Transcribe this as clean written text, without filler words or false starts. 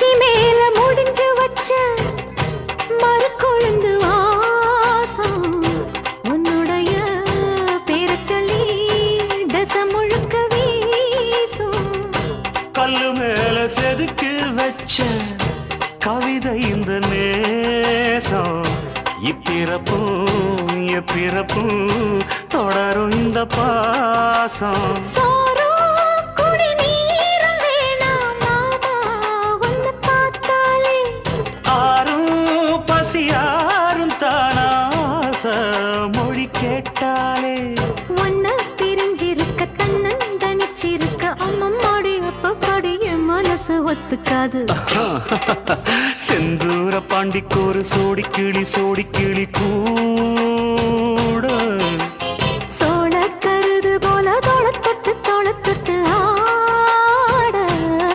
உச்சி மேல முடிஞ்சு வச்ச மறு கொழுந்து வாசம் உன்னுடைய பேரை சொல்லி தசம் முழுக்க வீசும். கல்லு மேல செதுக்கு வச்ச கவிதை இந்த நேசம் இப்பிறப்பும் எப்பிறப்பும் தொடரும் இந்த பாசம். பசியாரும் தானாச மொழி கேட்டாலே ஒன்ன பிரிஞ்சிருக்க தன்னந்தனிச்சிருக்க அம்மம்மாடி அப்பப்படி என் மனசு ஒத்துக்காது. செந்தூர பாண்டிக்கோரு சோடி கிளி கூ